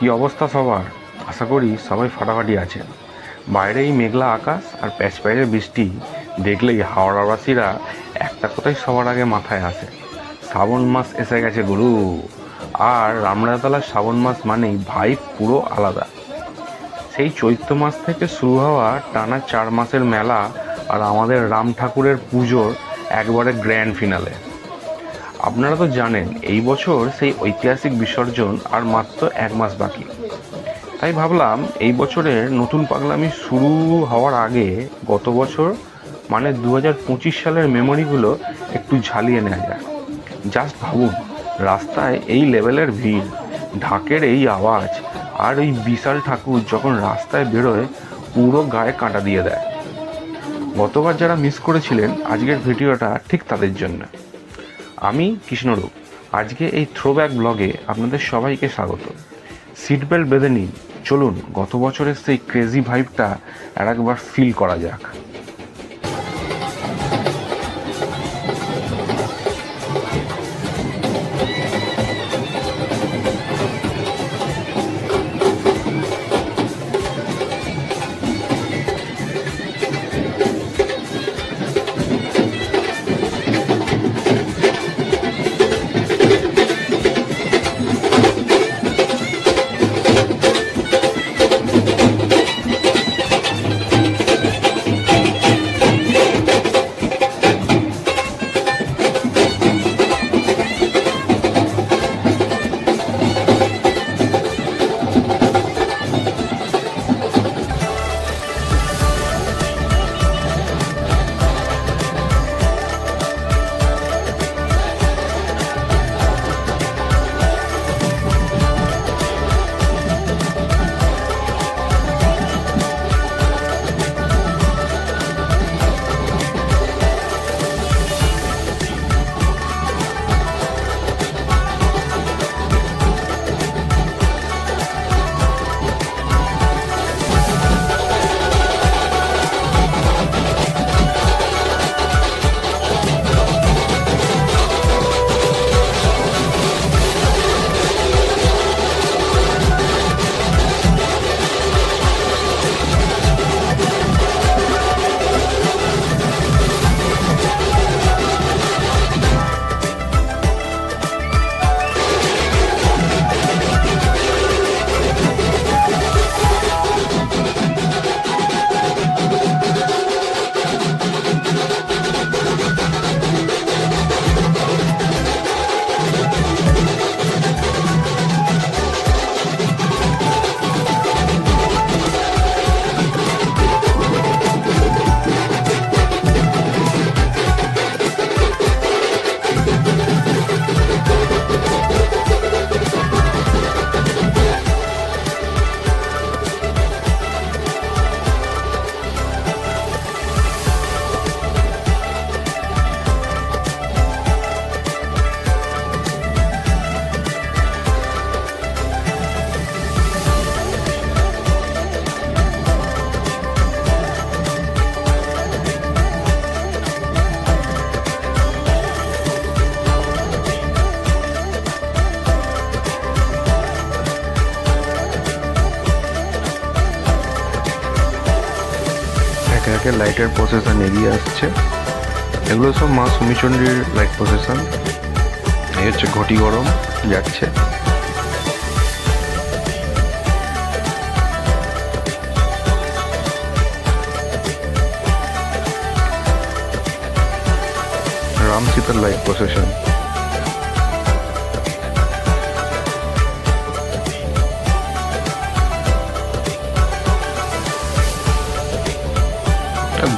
কি অবস্থা সবার? আশা করি সবাই ফাটাফাটি আছে। বাইরে এই মেঘলা আকাশ আর প্যাচপ্যাচে বৃষ্টি দেখলেই হাওড়াবাসীরা একটা কথাই সবার আগে মাথায় আসে, শ্রাবণ মাস এসে গেছে গুরু। আর রামরাতলার শ্রাবণ মাস মানেই ভাই পুরো আলাদা। সেই চৈত্র মাস থেকে শুরু হওয়া টানা 4 মাসের মেলা আর আমাদের রাম ঠাকুরের পুজোর একবারে গ্র্যান্ড ফিনালে। আপনারা তো জানেন এই বছর সেই ঐতিহাসিক বিসর্জন আর মাত্র 1 মাস বাকি। তাই ভাবলাম এই বছরের নতুন পাগলামি শুরু হওয়ার আগে গত বছর মানে 2025 সালের মেমোরিগুলো একটু ঝালিয়ে নেওয়া যায়। জাস্ট ভাবুন, রাস্তায় এই লেভেলের ভিড়, ঢাকের এই আওয়াজ আর ওই বিশাল ঠাকুর যখন রাস্তায় বেরোয় পুরো গায়ে কাঁটা দিয়ে দেয়। গতবার যারা মিস করেছিলেন আজকের ভিডিওটা ঠিক তাদের জন্য। আমি কৃষ্ণরূপ। আজকে এই থ্রোব্যাক ব্লগে আপনাদের সবাইকে স্বাগত। সিট বেল্ট বেঁধে নিন, চলুন গত বছরের সেই ক্রেজি ভাইবটা আরেকবার ফিল করা যাক। একে একে লাইটের প্রসেশন এগিয়ে আসছে। এগুলো সব মা সুমিচন্ডীর লাইট প্রসেশন। এই হচ্ছে ঘটি গরম যাচ্ছে। রাম সীতার লাইট প্রসেশন।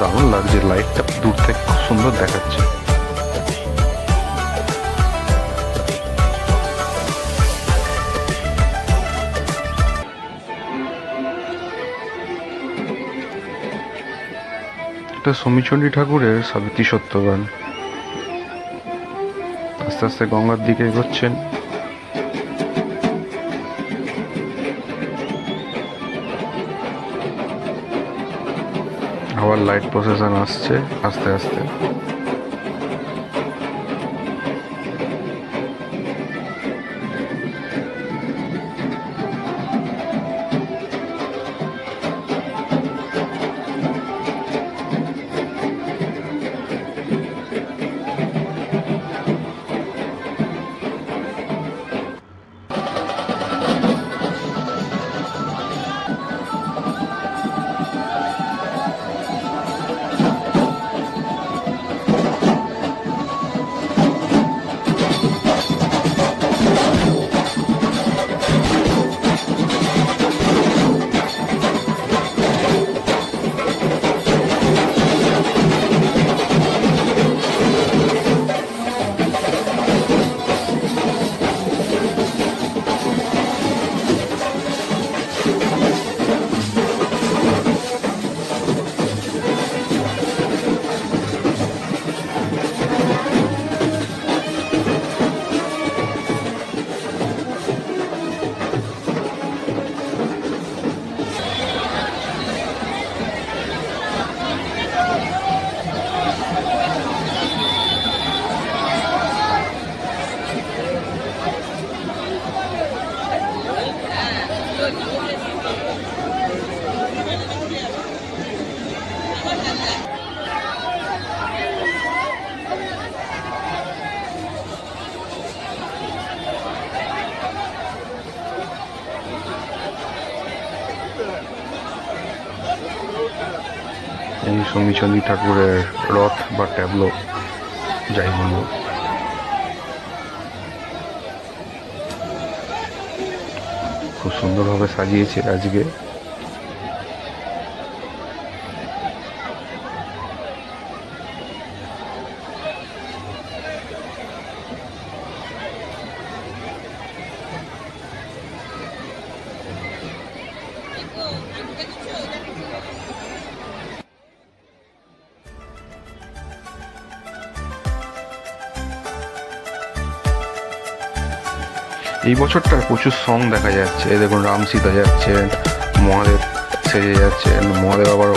দারুণ লাগছে, লাইটটা দূর থেকে খুব সুন্দর দেখাচ্ছে। এটা সমীচণ্ডী ঠাকুরের সাবিত্রী সত্যবান। আস্তে আস্তে গঙ্গার দিকে এগোচ্ছেন। আবার লাইট প্রসেশন আসছে আস্তে আস্তে। এই সমীচন্দ্রী ঠাকুরের রথ বা ট্যাবলো যাই বলবো, খুব সুন্দরভাবে সাজিয়েছে আজকে। এই বছরটা প্রচুর সং দেখা যাচ্ছে। এই দেখুন রাম সীতা যাচ্ছে, মহাদেব সেজে যাচ্ছে, মহাদেব আবার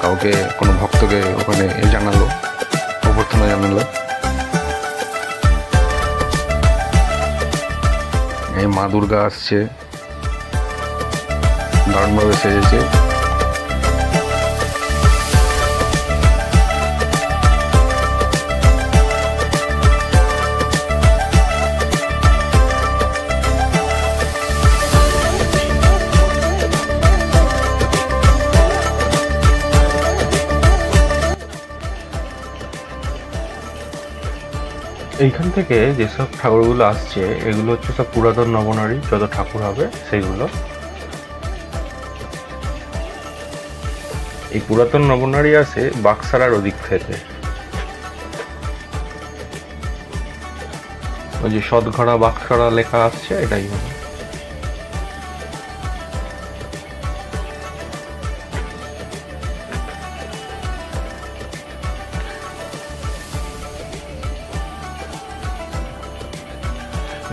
কাউকে কোনো ভক্তকে ওখানে জানালো, অভ্যর্থনা জানালো। এই মা দুর্গা আসছে, দারুণভাবে সেজেছে। এইখান থেকে যেসব ঠাকুরগুলো আসছে এগুলো হচ্ছে সব পুরাতন নবনারী যত ঠাকুর হবে সেইগুলো। এই পুরাতন নবনারী আসে বাক্সারার ওদিক থেকে, ওই যে সদঘরা বাক্সারা লেখা আসছে এটাই হবে।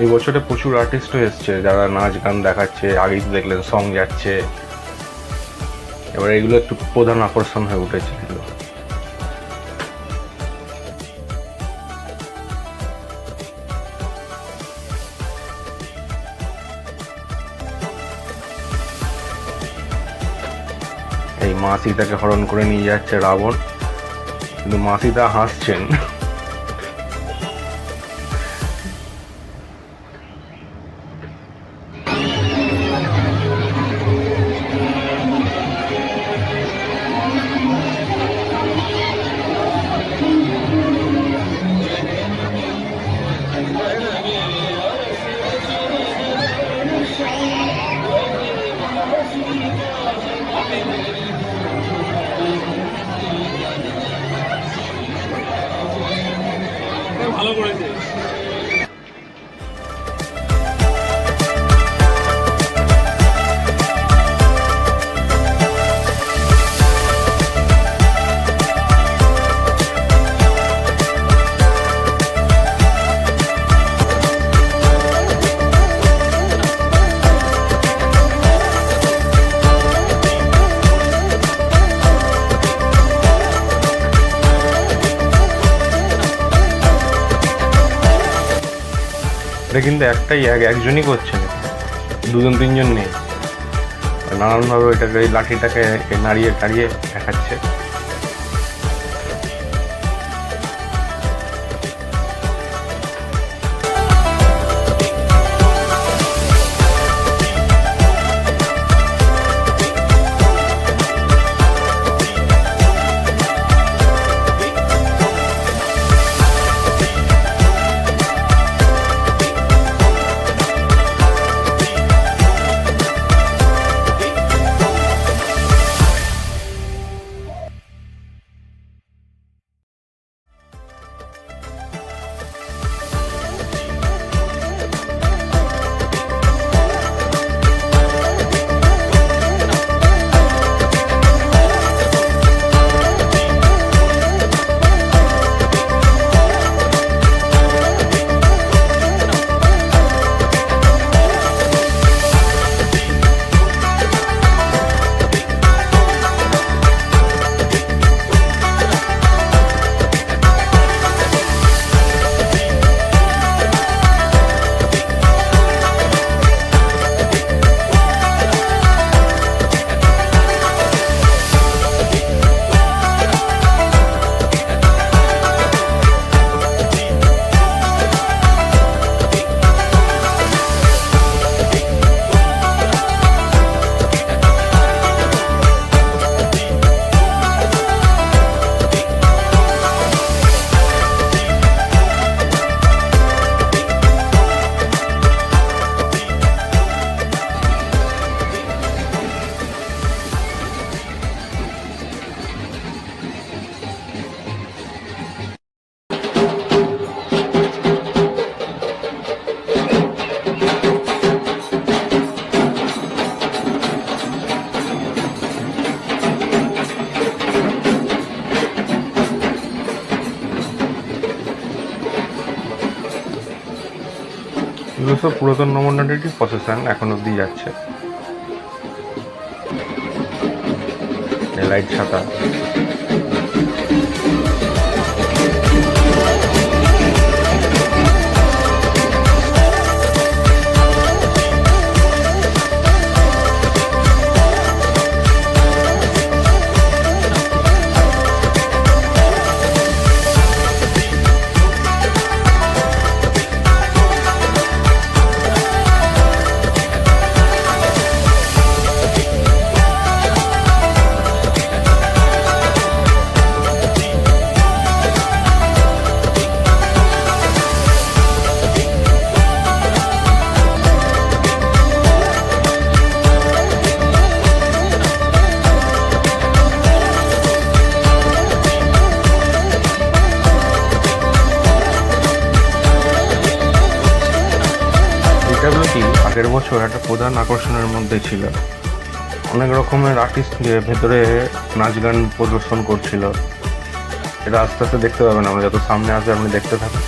এই বছরে প্রচুর আর্টিস্টও এসছে যারা নাচ গান দেখাচ্ছে। আগেই তো দেখলেন সং যাচ্ছে, এবার এগুলো একটু প্রধান আকর্ষণ হয়ে উঠেছে। এই মা সীতাকে হরণ করে নিয়ে যাচ্ছে রাবণ, কিন্তু মা সীতা হাসছেন। ভালো করেছে। এটা কিন্তু একটাই একজনই করছেন, দুজন তিনজন নেই। নানানভাবে ওইটাকে এই লাঠিটাকে নাড়িয়ে টাড়িয়ে দেখাচ্ছে। অবশ্য পুরাতন নবনারীরই প্রসেশন এখন অব্দি যাচ্ছে। লাইট ছাতা, আগের বছর একটা প্রধান আকর্ষণের মধ্যে ছিল। অনেক রকমের আর্টিস্ট গিয়ে ভেতরে নাচ গান প্রদর্শন করছিল। এটা আস্তে আস্তে দেখতে পাবেন, আমরা যত সামনে আসবে আপনি দেখতে থাকুন।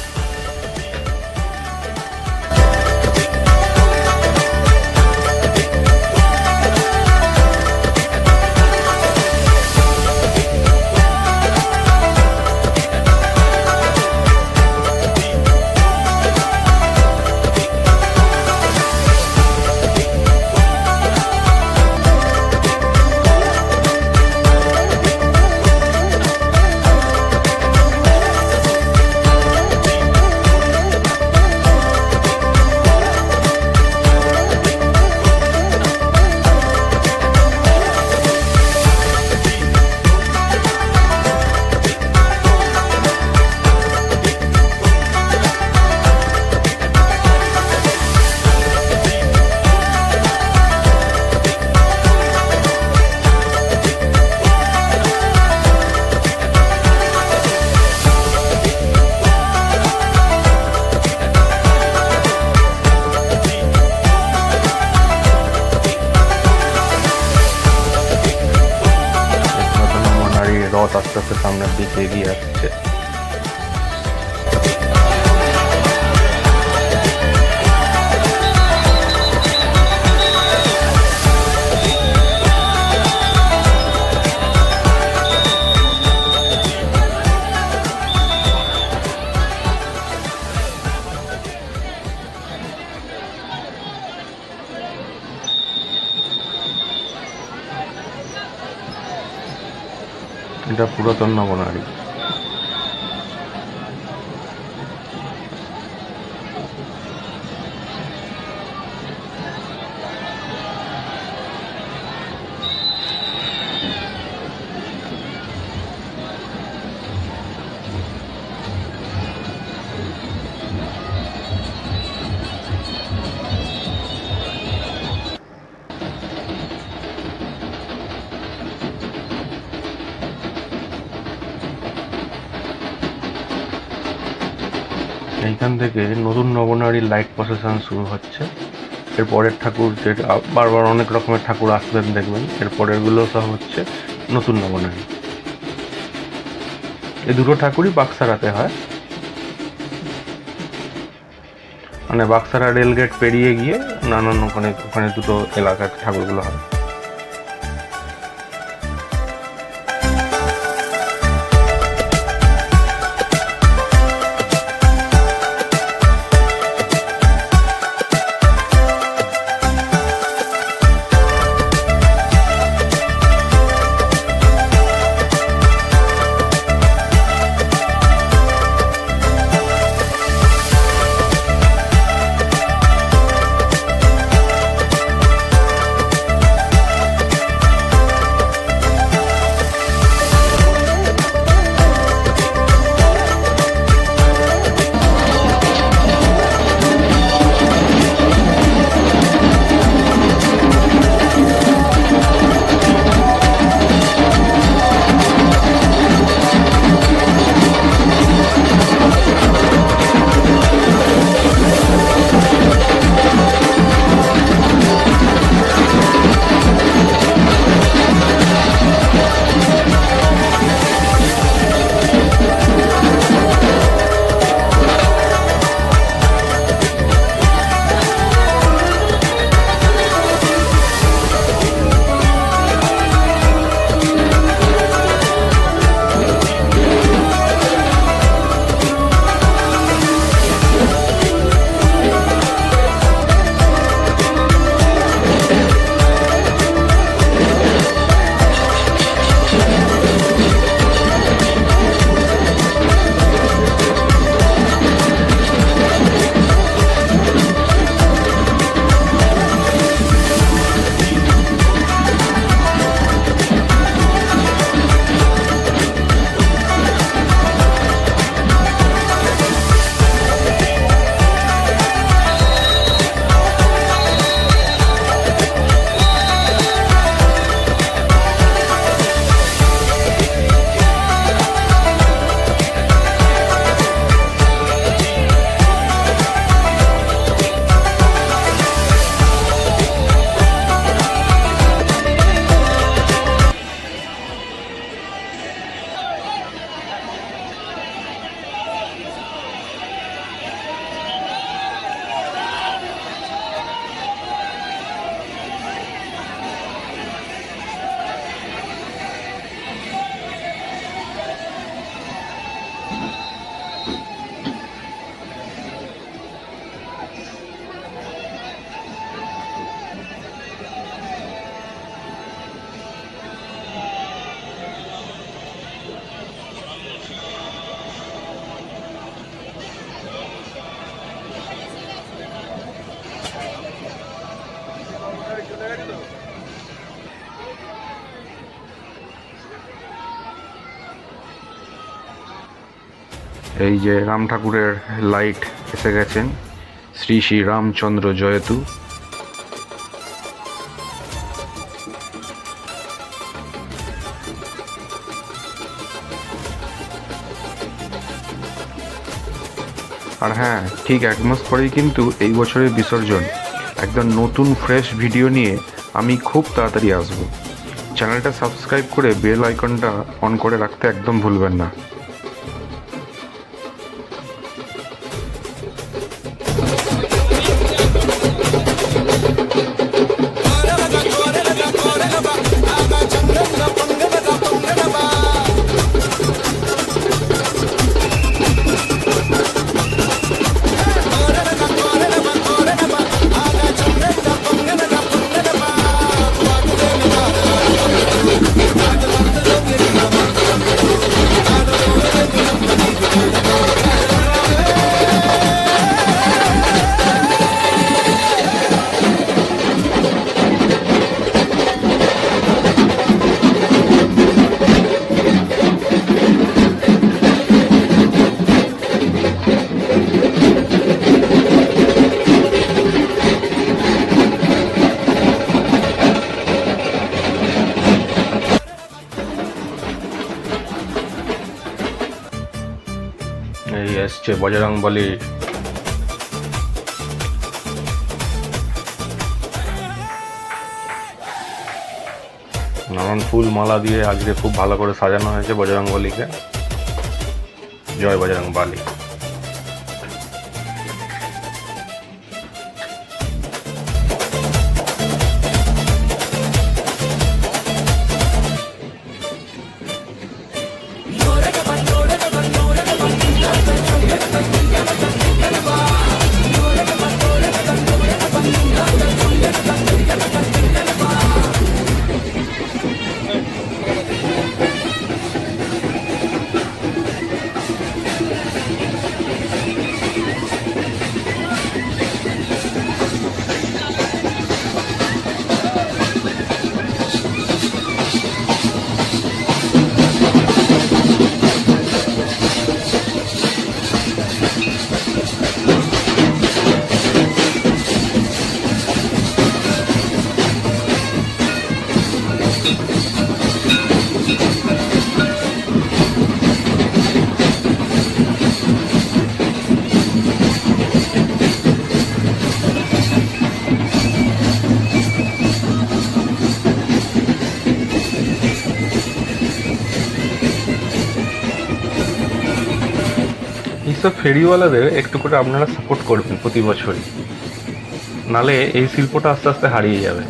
রথ আস্তে আস্তে সামনের দিকে এগিয়ে আসছে। এটা পুরাতন নবনারী। এইখান থেকে নতুন নবনারীর লাইট প্রসেশন শুরু হচ্ছে। এর পরের ঠাকুর, যেটা বারবার অনেক রকমের ঠাকুর আসবেন দেখবেন, এর পরেরগুলো সব হচ্ছে নতুন নবনারী। এই দুটো ঠাকুরই বাক্সারাতে হয়, মানে বাক্সারা রেলগেট পেরিয়ে গিয়ে নানান ওখানে দুটো এলাকার ঠাকুরগুলো হয়। এই যে রাম ঠাকুরের লাইট এসে গেছেন, শ্রী শ্রী রামচন্দ্র জয়তু। আর হ্যাঁ, ঠিক 1 মাস পরেই কিন্তু এই বছরের বিসর্জন। একদম নতুন ফ্রেশ ভিডিও নিয়ে আমি খুব তাড়াতাড়ি আসবো। চ্যানেলটা সাবস্ক্রাইব করে বেল আইকনটা অন করে রাখতে একদম ভুলবেন না। এই এসছে বজরংবলী। নানান ফুল মালা দিয়ে আজকে খুব ভালো করে সাজানো হয়েছে বজরংবলীকে। জয় বজরংবলী। এইসব ফেরিওয়ালাদের একটু করে আপনারা সাপোর্ট করবেন প্রতি বছরই, নালে এই শিল্পটা আস্তে আস্তে হারিয়ে যাবে।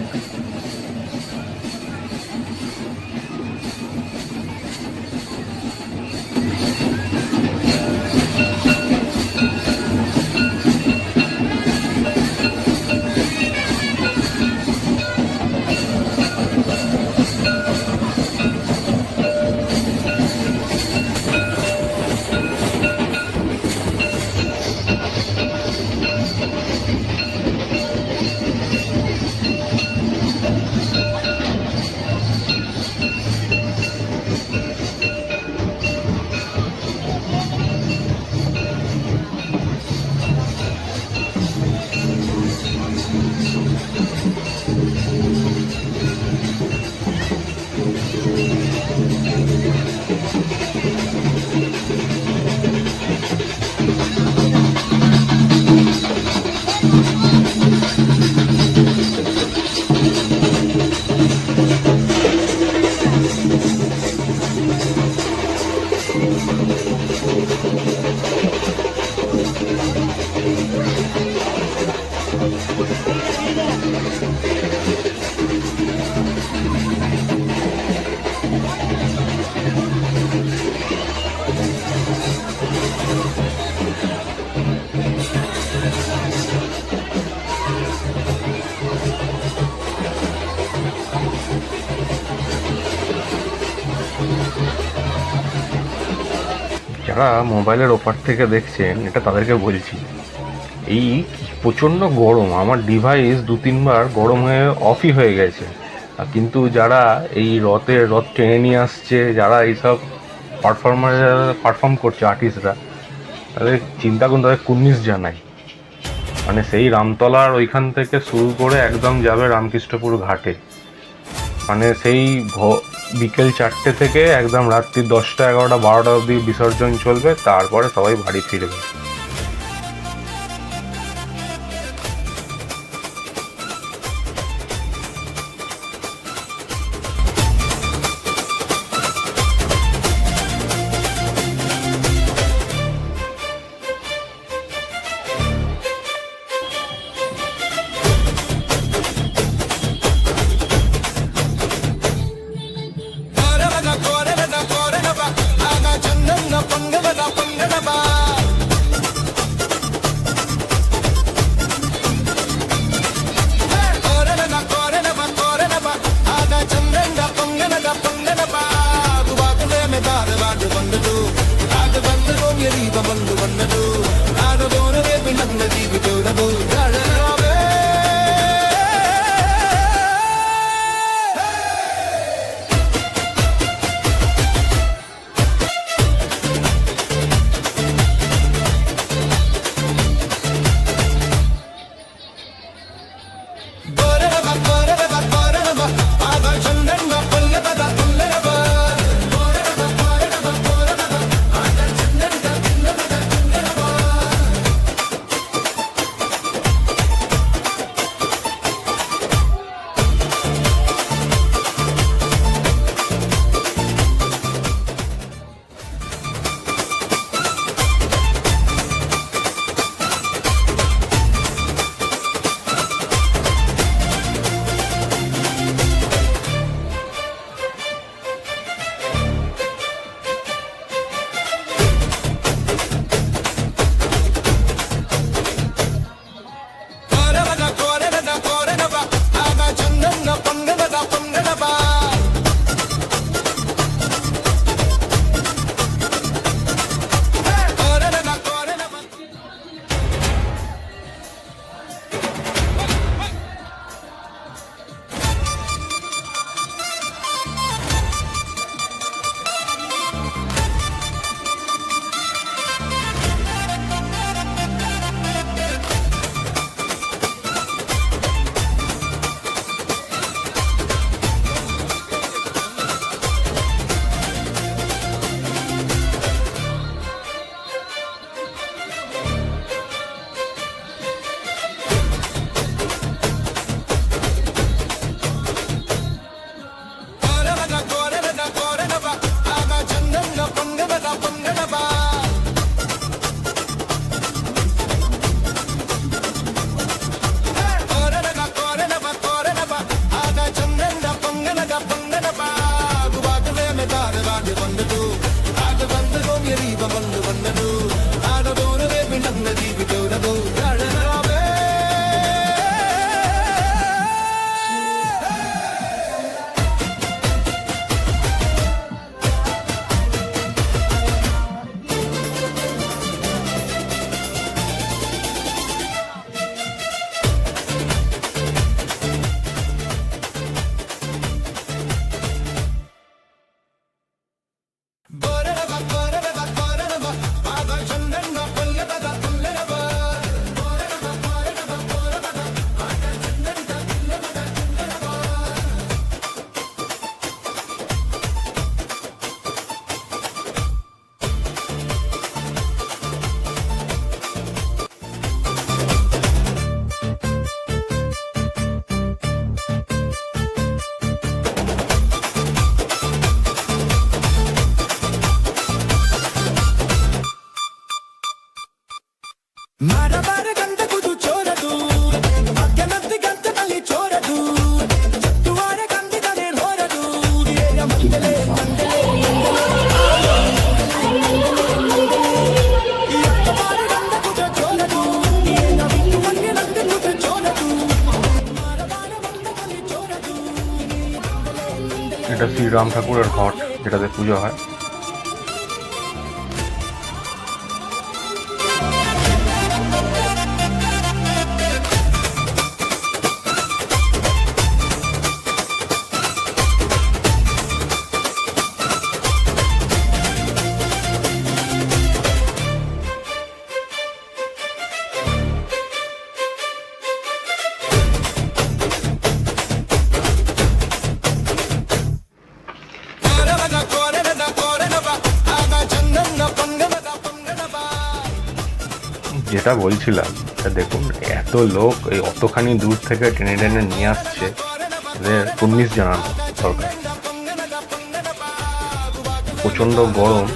যারা মোবাইলের ওপার থেকে দেখছেন, এটা তাদেরকে বলছি, এই প্রচণ্ড গরম, আমার ডিভাইস 2-3 বার গরম হয়ে অফই হয়ে গেছে। কিন্তু যারা এই রথ টেনে নিয়ে আসছে, যারা এইসব পারফর্ম করছে আর্টিস্টরা, তাদের চিন্তা করুন, তাদের কুর্নিশ জানাই, মানে সেই রামতলার ওইখান থেকে শুরু করে একদম যাবে রামকৃষ্ণপুর ঘাটে, মানে সেই বিকেল 4টে থেকে একদম রাত্রি 10টা 11টা 12টা অবধি বিসর্জন চলবে, তারপরে সবাই বাড়ি ফিরবে। এটা শ্রীরাম ঠাকুরের ঘট, যেটাতে পুজো হয়। যেটা বলছিলাম, দেখুন এত লোক এই অতখানি দূর থেকে টেনে টেনে নিয়ে আসছে, এদের কুর্নিশ জানানো দরকার। প্রচণ্ড গরম।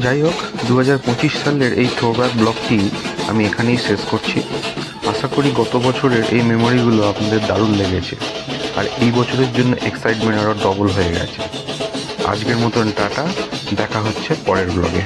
যাই হোক, 2025 সালের এই থ্রোব্যাক ব্লগটি আমি এখানেই শেষ করছি। আশা করি গত বছরের এই মেমোরিগুলো আপনাদের দারুণ লেগেছে, আর এই বছরের জন্য এক্সাইটমেন্ট আরও ডবল হয়ে গেছে। আজকের মতন টাটা, দেখা হচ্ছে পরের ব্লগে।